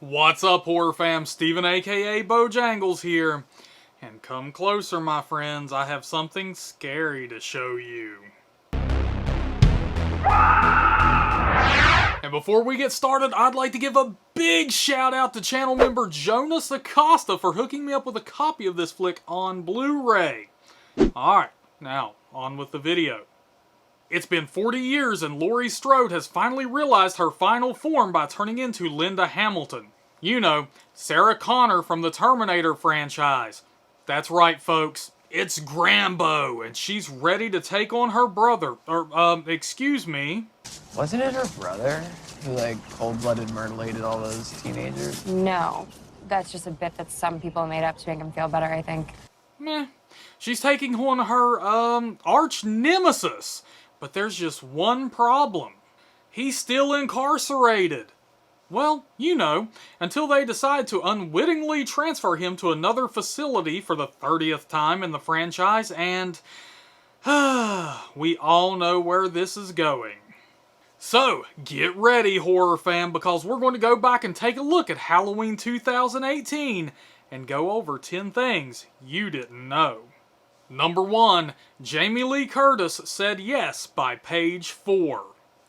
What's up, horror fam? Steven, A.K.A. Bojangles here. And come closer, my friends. I have something scary to show you. And before we get started, I'd like to give a big shout out to channel member Jonas Acosta for hooking me up with a copy of this flick on Blu-ray. Alright, now on with the video. It's been 40 years and Laurie Strode has finally realized her final form by turning into Linda Hamilton. You know, Sarah Connor from the Terminator franchise. That's right, folks. It's Grambo, and she's ready to take on her brother. Excuse me. Wasn't it her brother who, cold-blooded murdered all those teenagers? No. That's just a bit that some people made up to make him feel better, I think. Meh. She's taking on her, arch nemesis. But there's just one problem. He's still incarcerated. Well, you know, until they decide to unwittingly transfer him to another facility for the 30th time in the franchise, and we all know where this is going. So, get ready, horror fam, because we're going to go back and take a look at Halloween 2018 and go over 10 things you didn't know. Number 1, Jamie Lee Curtis said yes by page 4.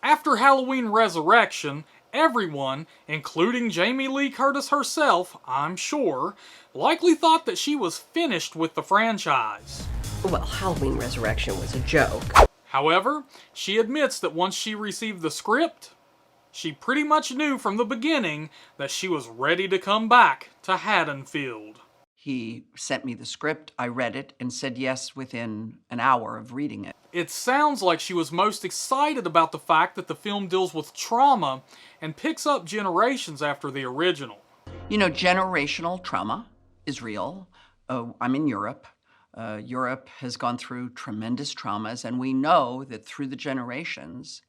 After Halloween Resurrection, everyone, including Jamie Lee Curtis herself, I'm sure, likely thought that she was finished with the franchise. Well, Halloween Resurrection was a joke. However, she admits that once she received the script, she pretty much knew from the beginning that she was ready to come back to Haddonfield. He sent me the script, I read it, and said yes within an hour of reading it. It sounds like she was most excited about the fact that the film deals with trauma and picks up generations after the original. You know, generational trauma is real. I'm in Europe. Europe has gone through tremendous traumas, and we know that through the generations,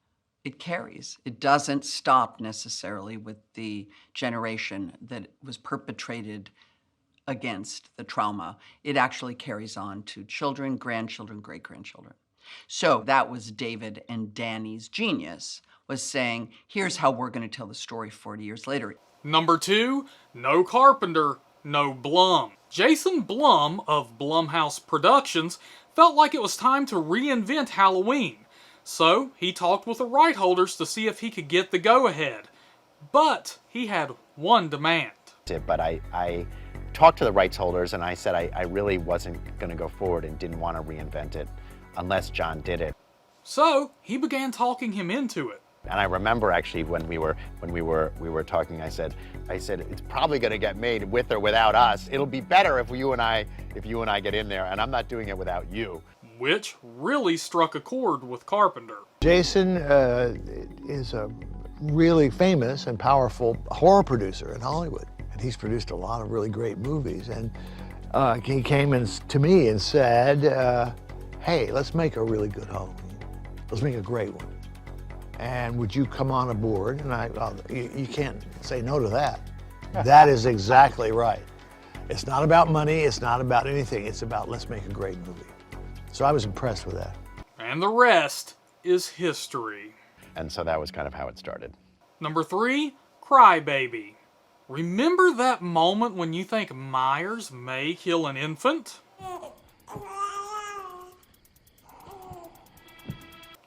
it carries. It doesn't stop necessarily with the generation that was perpetrated against the trauma. It actually carries on to children, grandchildren, great-grandchildren. So that was David and Danny's genius, was saying, here's how we're going to tell the story 40 years later. Number 2, no Carpenter, no Blum. Jason Blum of Blumhouse Productions felt like it was time to reinvent Halloween. So he talked with the right holders to see if he could get the go-ahead. But he had one demand. But I talked to the rights holders and I said I really wasn't going to go forward and didn't want to reinvent it unless John did it. So he began talking him into it. And I remember actually when we were talking, I said it's probably going to get made with or without us. It'll be better if you and I get in there, and I'm not doing it without you. Which really struck a chord with Carpenter. Jason is a really famous and powerful horror producer in Hollywood. And he's produced a lot of really great movies. And he came to me and said, hey, let's make a really good Halloween. Let's make a great one. And would you come on aboard? And you can't say no to that. That is exactly right. It's not about money, it's not about anything. It's about let's make a great movie. So I was impressed with that. And the rest is history. And so that was kind of how it started. Number 3, Crybaby. Remember that moment when you think Myers may kill an infant?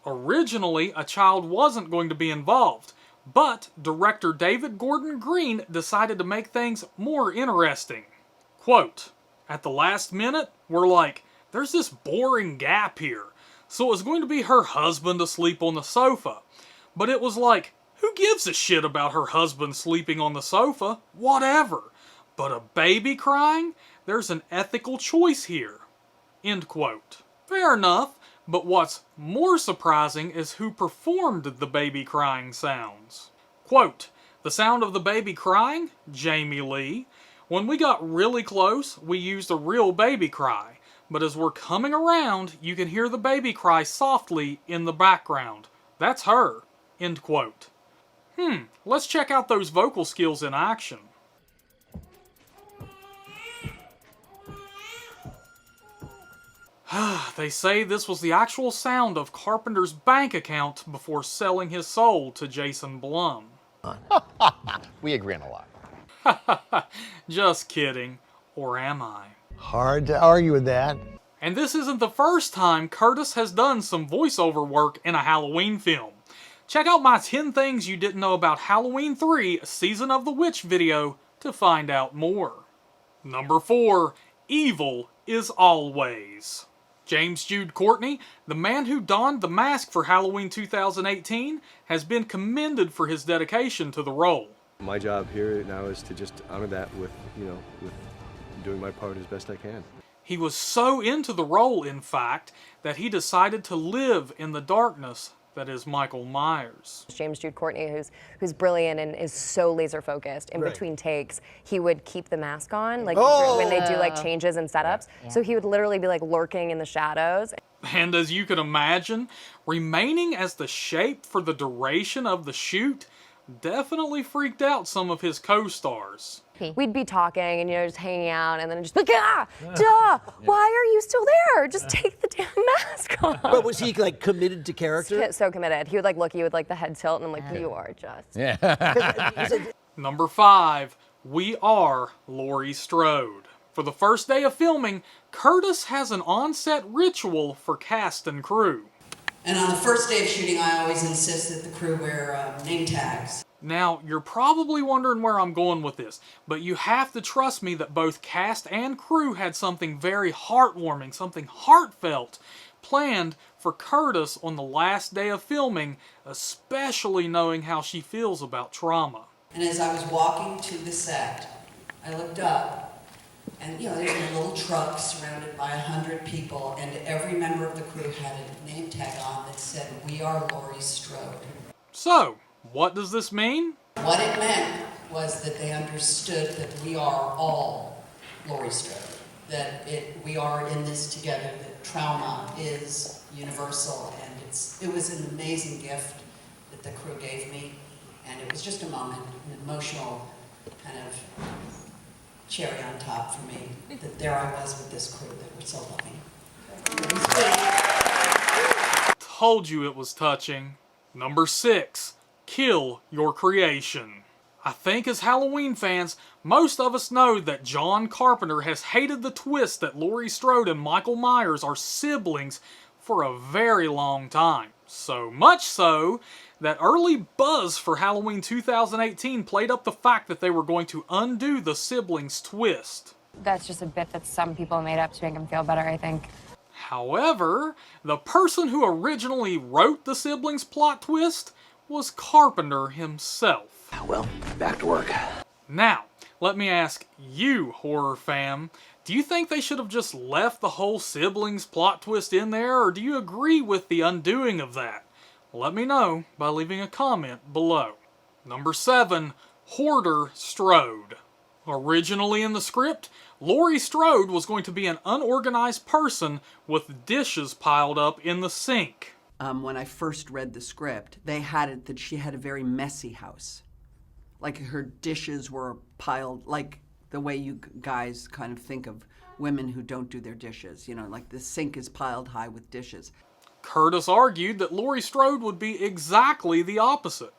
Originally, a child wasn't going to be involved, but director David Gordon Green decided to make things more interesting. Quote, at the last minute, we're like, there's this boring gap here, so it was going to be her husband asleep on the sofa. But it was like, who gives a shit about her husband sleeping on the sofa? Whatever. But a baby crying? There's an ethical choice here. End quote. Fair enough, but what's more surprising is who performed the baby crying sounds. Quote, the sound of the baby crying? Jamie Lee. When we got really close, we used a real baby cry. But as we're coming around, you can hear the baby cry softly in the background. That's her. End quote. Let's check out those vocal skills in action. They say this was the actual sound of Carpenter's bank account before selling his soul to Jason Blum. We agree on a lot. Just kidding. Or am I? Hard to argue with that. And this isn't the first time Curtis has done some voiceover work in a Halloween film. Check out my 10 Things You Didn't Know About Halloween 3 Season of the Witch video to find out more. Number 4. Evil is Always. James Jude Courtney, the man who donned the mask for Halloween 2018, has been commended for his dedication to the role. My job here now is to just honor that with doing my part as best I can. He was so into the role, in fact, that he decided to live in the darkness that is Michael Myers. James Jude Courtney, who's brilliant and is so laser focused. In between takes, he would keep the mask on, like when they do like changes and setups. Yeah. So he would literally be like lurking in the shadows. And as you can imagine, remaining as the shape for the duration of the shoot definitely freaked out some of his co-stars. We'd be talking and just hanging out, and then just like, duh, why are you still there? Just take the damn mask off. But was he like committed to character? So committed. He would like look at you with like the head tilt, and I'm like, you are just. Yeah. Number 5, we are Laurie Strode. For the first day of filming, Curtis has an on-set ritual for cast and crew. And on the first day of shooting, I always insist that the crew wear name tags. Now, you're probably wondering where I'm going with this, but you have to trust me that both cast and crew had something very heartwarming, something heartfelt planned for Curtis on the last day of filming, especially knowing how she feels about trauma. And as I was walking to the set, I looked up, and there's a little truck surrounded by 100 people, and every member of the crew had a name tag on that said, "We are Laurie Strode." So, what does this mean? What it meant was that they understood that we are all Laurie Strode, that we are in this together, that trauma is universal, and it was an amazing gift that the crew gave me, and it was just a moment, an emotional kind of cherry on top for me, that there I was with this crew that were so loving. Told you it was touching. Number 6, kill your creation. I think as Halloween fans, most of us know that John Carpenter has hated the twist that Laurie Strode and Michael Myers are siblings for a very long time. So much so that early buzz for Halloween 2018 played up the fact that they were going to undo the siblings' twist. That's just a bit that some people made up to make them feel better, I think. However, the person who originally wrote the siblings' plot twist was Carpenter himself. Well, back to work. Now, let me ask you, horror fam, do you think they should have just left the whole siblings plot twist in there, or do you agree with the undoing of that? Let me know by leaving a comment below. Number 7, Hoarder Strode. Originally in the script, Laurie Strode was going to be an unorganized person with dishes piled up in the sink. When I first read the script, they had it that she had a very messy house. Like her dishes were piled, like the way you guys kind of think of women who don't do their dishes. Like the sink is piled high with dishes. Curtis argued that Laurie Strode would be exactly the opposite.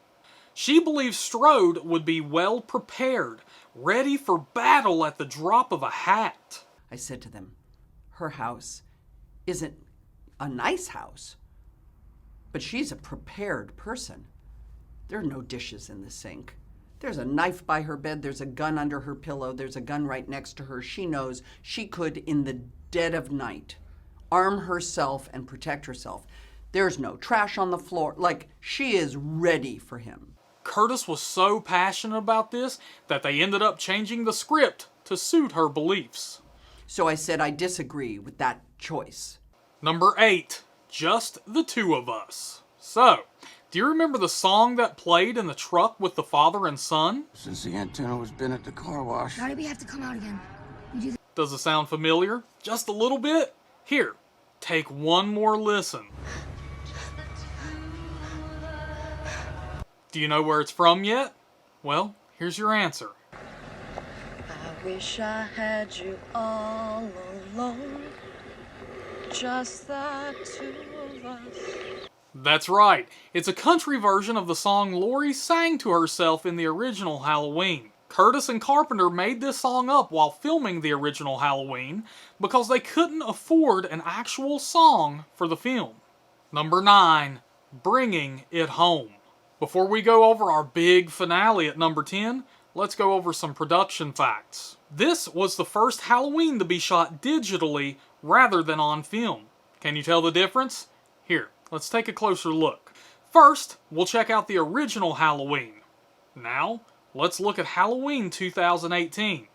She believed Strode would be well prepared, ready for battle at the drop of a hat. I said to them, her house isn't a nice house, but she's a prepared person. There are no dishes in the sink. There's a knife by her bed, there's a gun under her pillow, there's a gun right next to her. She knows she could, in the dead of night, arm herself and protect herself. There's no trash on the floor. Like, she is ready for him. Curtis was so passionate about this that they ended up changing the script to suit her beliefs. So I said I disagree with that choice. Number 8, Just the Two of Us. So, do you remember the song that played in the truck with the father and son? Since the antenna was been at the car wash. Why do we have to come out again? Does it sound familiar? Just a little bit? Here, take one more listen. Do you know where it's from yet? Well, here's your answer. I wish I had you all alone, just the two of us. That's right. It's a country version of the song Laurie sang to herself in the original Halloween. Curtis and Carpenter made this song up while filming the original Halloween because they couldn't afford an actual song for the film. Number 9, Bringing It Home. Before we go over our big finale at number 10, let's go over some production facts. This was the first Halloween to be shot digitally rather than on film. Can you tell the difference? Here, let's take a closer look. First, we'll check out the original Halloween. Now, let's look at Halloween 2018.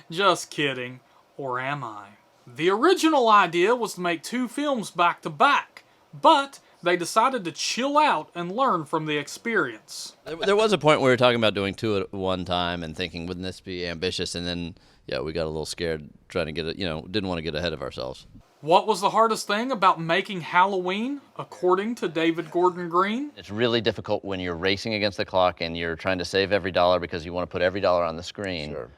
Just kidding. Or am I? The original idea was to make 2 films back to back, but they decided to chill out and learn from the experience. There was a point where we were talking about doing 2 at one time and thinking, wouldn't this be ambitious? And then, yeah, we got a little scared trying to get it, didn't want to get ahead of ourselves. What was the hardest thing about making Halloween, according to David Gordon Green? It's really difficult when you're racing against the clock and you're trying to save every dollar because you want to put every dollar on the screen. Sure.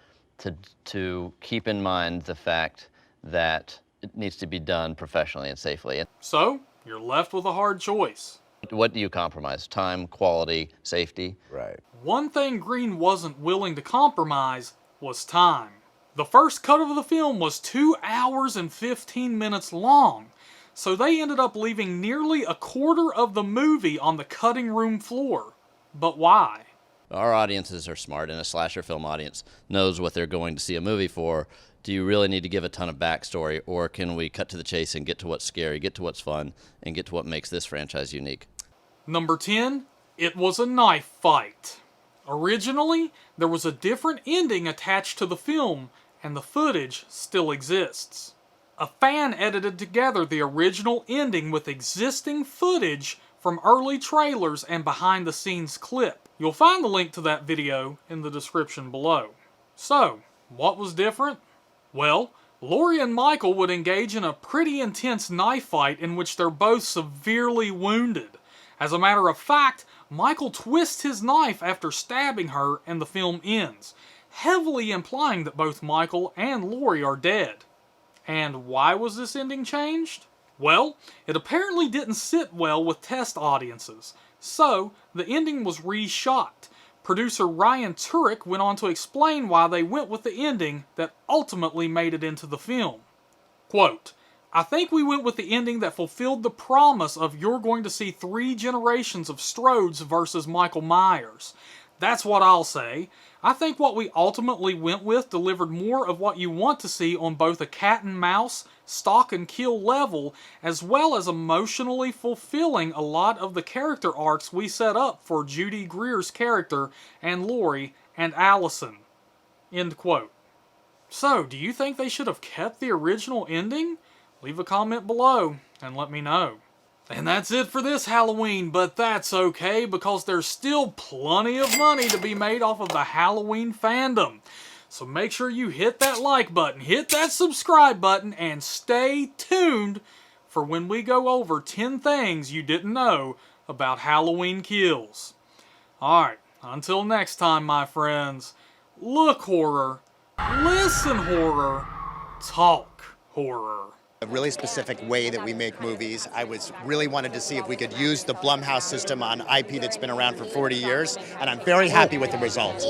To keep in mind the fact that it needs to be done professionally and safely. So, you're left with a hard choice. What do you compromise? Time, quality, safety? Right. One thing Green wasn't willing to compromise was time. The first cut of the film was 2 hours and 15 minutes long, so they ended up leaving nearly a quarter of the movie on the cutting room floor. But why? Our audiences are smart, and a slasher film audience knows what they're going to see a movie for. Do you really need to give a ton of backstory, or can we cut to the chase and get to what's scary, get to what's fun, and get to what makes this franchise unique? Number 10, it was a knife fight. Originally, there was a different ending attached to the film, and the footage still exists. A fan edited together the original ending with existing footage from early trailers and behind-the-scenes clip. You'll find the link to that video in the description below. So, what was different? Well, Laurie and Michael would engage in a pretty intense knife fight in which they're both severely wounded. As a matter of fact, Michael twists his knife after stabbing her and the film ends, heavily implying that both Michael and Laurie are dead. And why was this ending changed? Well, it apparently didn't sit well with test audiences, so the ending was reshot. Producer Ryan Turek went on to explain why they went with the ending that ultimately made it into the film. Quote, "I think we went with the ending that fulfilled the promise of you're going to see 3 generations of Strodes versus Michael Myers. That's what I'll say. I think what we ultimately went with delivered more of what you want to see on both a cat and mouse, stalk and kill level, as well as emotionally fulfilling a lot of the character arcs we set up for Judy Greer's character and Laurie and Allison." End quote. So, do you think they should have kept the original ending? Leave a comment below and let me know. And that's it for this Halloween, but that's okay because there's still plenty of money to be made off of the Halloween fandom. So make sure you hit that like button, hit that subscribe button, and stay tuned for when we go over 10 things you didn't know about Halloween Kills. Alright, until next time, my friends, look horror, listen horror, talk horror. A really specific way that we make movies. I really wanted to see if we could use the Blumhouse system on IP that's been around for 40 years, and I'm very happy with the results.